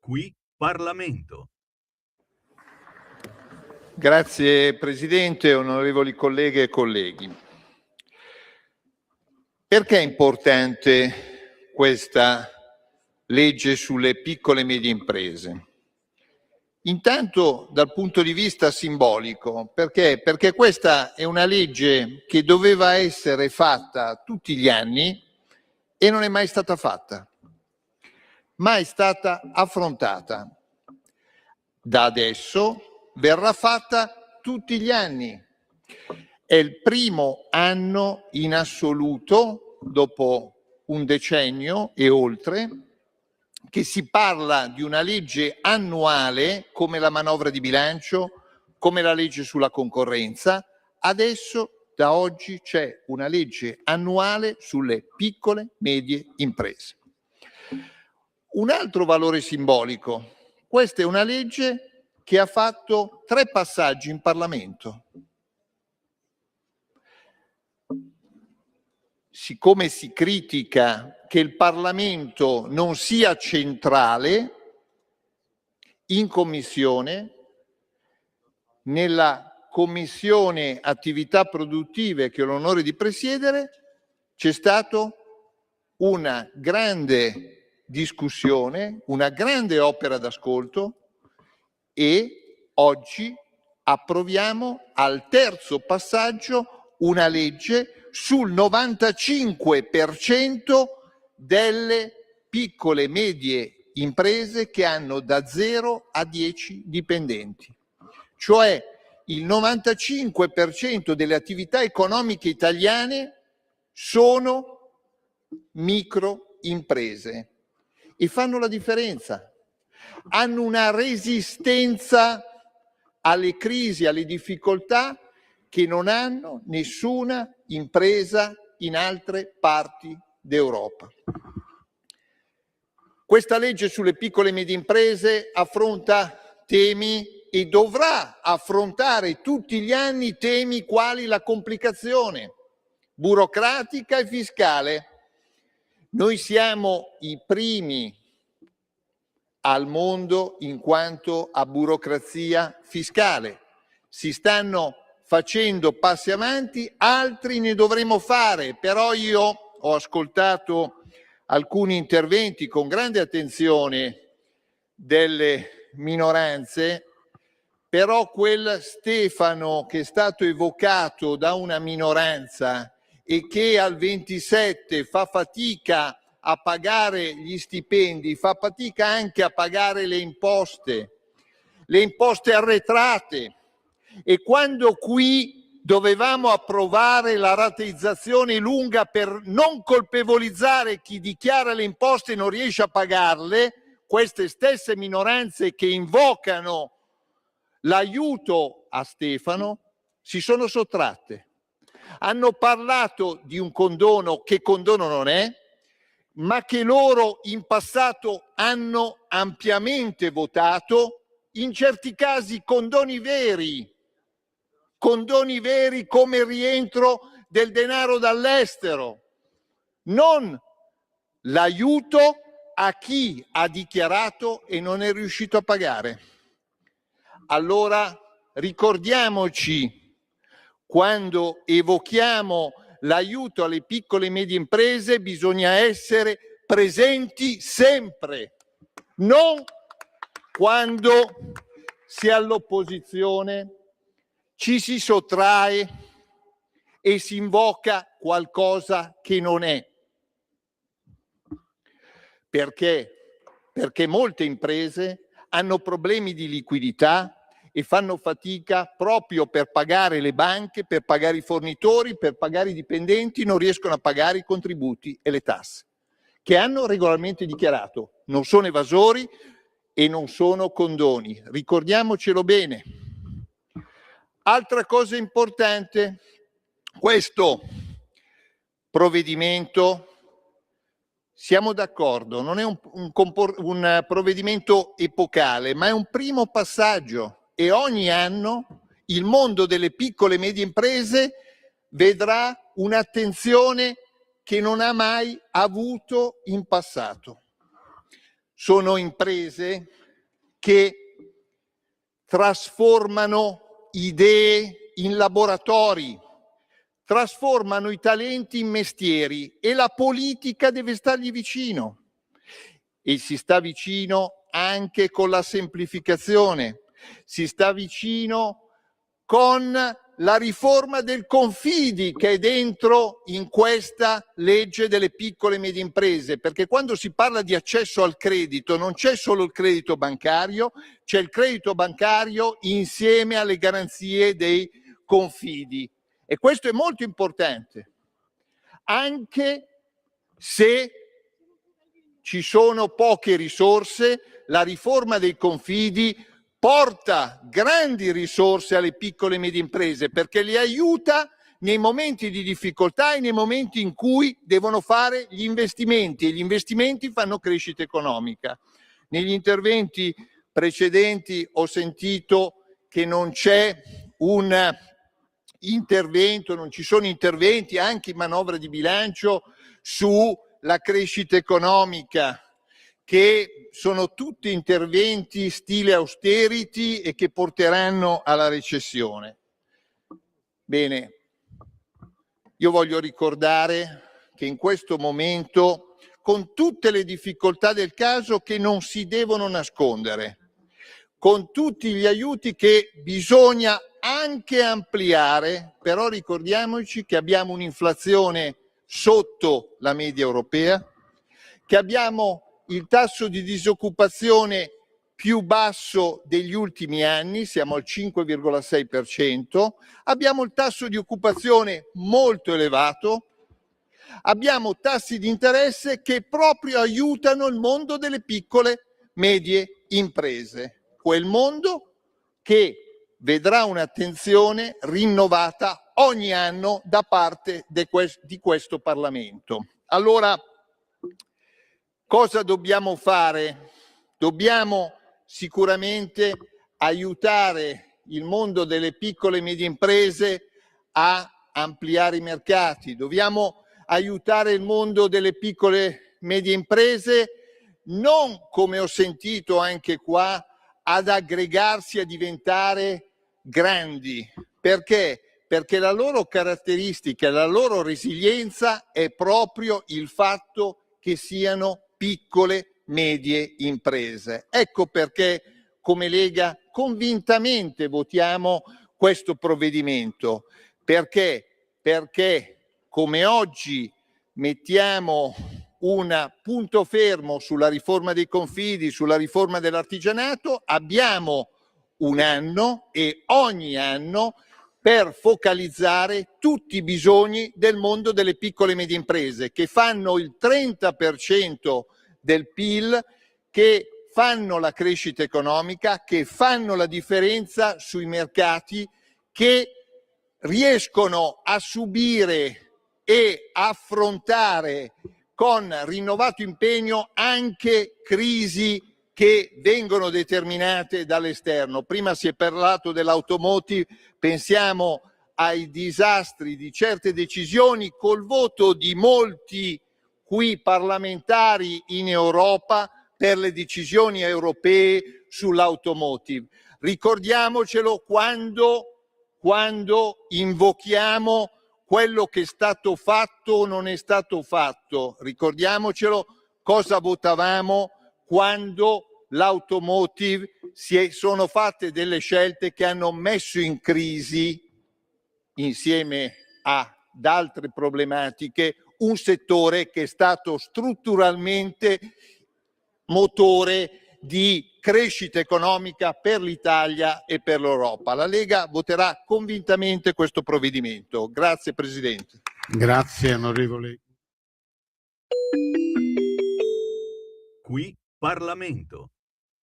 Qui Parlamento. Grazie Presidente, onorevoli colleghe e colleghi. Perché è importante questa legge sulle piccole e medie imprese? Intanto dal punto di vista simbolico, perché questa è una legge che doveva essere fatta tutti gli anni e non è mai stata fatta, mai stata affrontata. Da adesso verrà fatta tutti gli anni. È il primo anno in assoluto, dopo un decennio e oltre, che si parla di una legge annuale come la manovra di bilancio, come la legge sulla concorrenza. Adesso, da oggi, c'è una legge annuale sulle piccole e medie imprese. Un altro valore simbolico. Questa è una legge che ha fatto 3 passaggi in Parlamento. Siccome si critica che il Parlamento non sia centrale, in Commissione, nella Commissione Attività Produttive che ho l'onore di presiedere, c'è stata una grande discussione, una grande opera d'ascolto e oggi approviamo al terzo passaggio una legge sul 95% delle piccole e medie imprese che hanno da 0 a 10 dipendenti. Cioè il 95% delle attività economiche italiane sono microimprese e fanno la differenza. Hanno una resistenza alle crisi, alle difficoltà che non hanno nessuna impresa in altre parti d'Europa. Questa legge sulle piccole e medie imprese affronta temi e dovrà affrontare tutti gli anni temi quali la complicazione burocratica e fiscale. Noi siamo i primi al mondo in quanto a burocrazia fiscale. Si stanno facendo passi avanti, altri ne dovremo fare, però io ho ascoltato alcuni interventi con grande attenzione delle minoranze, però quel Stefano che è stato evocato da una minoranza e che al 27 fa fatica a pagare gli stipendi, fa fatica anche a pagare le imposte arretrate. E quando qui dovevamo approvare la rateizzazione lunga per non colpevolizzare chi dichiara le imposte e non riesce a pagarle, queste stesse minoranze che invocano l'aiuto a Stefano si sono sottratte. Hanno parlato di un condono che condono non è, ma che loro in passato hanno ampiamente votato, in certi casi condoni veri come il rientro del denaro dall'estero, non l'aiuto a chi ha dichiarato e non è riuscito a pagare. Allora ricordiamoci, quando evochiamo l'aiuto alle piccole e medie imprese, bisogna essere presenti sempre, non quando si è all'opposizione, ci si sottrae e si invoca qualcosa che non è. Perché? Perché molte imprese hanno problemi di liquidità e fanno fatica proprio per pagare le banche, per pagare i fornitori, per pagare i dipendenti, non riescono a pagare i contributi e le tasse, che hanno regolarmente dichiarato. Non sono evasori e non sono condoni. Ricordiamocelo bene. Altra cosa importante, questo provvedimento, siamo d'accordo, non è un provvedimento epocale, ma è un primo passaggio e ogni anno il mondo delle piccole e medie imprese vedrà un'attenzione che non ha mai avuto in passato. sono imprese che trasformano idee in laboratori, trasformano i talenti in mestieri e la politica deve stargli vicino. E si sta vicino anche con la semplificazione, si sta vicino con la riforma del Confidi che è dentro in questa legge delle piccole e medie imprese, perché quando si parla di accesso al credito non c'è solo il credito bancario, c'è il credito bancario insieme alle garanzie dei Confidi e questo è molto importante, anche se ci sono poche risorse, la riforma dei Confidi porta grandi risorse alle piccole e medie imprese perché le aiuta nei momenti di difficoltà e nei momenti in cui devono fare gli investimenti e gli investimenti fanno crescita economica. Negli interventi precedenti ho sentito che non c'è un intervento, non ci sono interventi anche in manovra di bilancio sulla crescita economica, che sono tutti interventi stile austerity e che porteranno alla recessione. Bene, io voglio ricordare che in questo momento, con tutte le difficoltà del caso che non si devono nascondere, con tutti gli aiuti che bisogna anche ampliare, però ricordiamoci che abbiamo un'inflazione sotto la media europea, che abbiamo il tasso di disoccupazione più basso degli ultimi anni, siamo al 5,6%, abbiamo il tasso di occupazione molto elevato, abbiamo tassi di interesse che proprio aiutano il mondo delle piccole medie imprese, quel mondo che vedrà un'attenzione rinnovata ogni anno da parte di questo Parlamento. Allora, cosa dobbiamo fare? Dobbiamo sicuramente aiutare il mondo delle piccole e medie imprese a ampliare i mercati, dobbiamo aiutare il mondo delle piccole e medie imprese non, come ho sentito anche qua, ad aggregarsi, a diventare grandi. Perché? Perché la loro caratteristica, la loro resilienza è proprio il fatto che siano piccole, medie imprese. Ecco perché come Lega convintamente votiamo questo provvedimento. Perché? Perché come oggi mettiamo un punto fermo sulla riforma dei Confidi, sulla riforma dell'artigianato, abbiamo un anno e ogni anno per focalizzare tutti i bisogni del mondo delle piccole e medie imprese che fanno il 30% del PIL, che fanno la crescita economica, che fanno la differenza sui mercati, che riescono a subire e affrontare con rinnovato impegno anche crisi che vengono determinate dall'esterno. Prima si è parlato dell'automotive, pensiamo ai disastri di certe decisioni col voto di molti qui parlamentari in Europa per le decisioni europee sull'automotive. Ricordiamocelo quando invochiamo quello che è stato fatto o non è stato fatto. Ricordiamocelo cosa votavamo quando l'automotive sono fatte delle scelte che hanno messo in crisi, insieme ad altre problematiche, un settore che è stato strutturalmente motore di crescita economica per l'Italia e per l'Europa. La Lega voterà convintamente questo provvedimento. Grazie Presidente. Grazie onorevole. Qui Parlamento.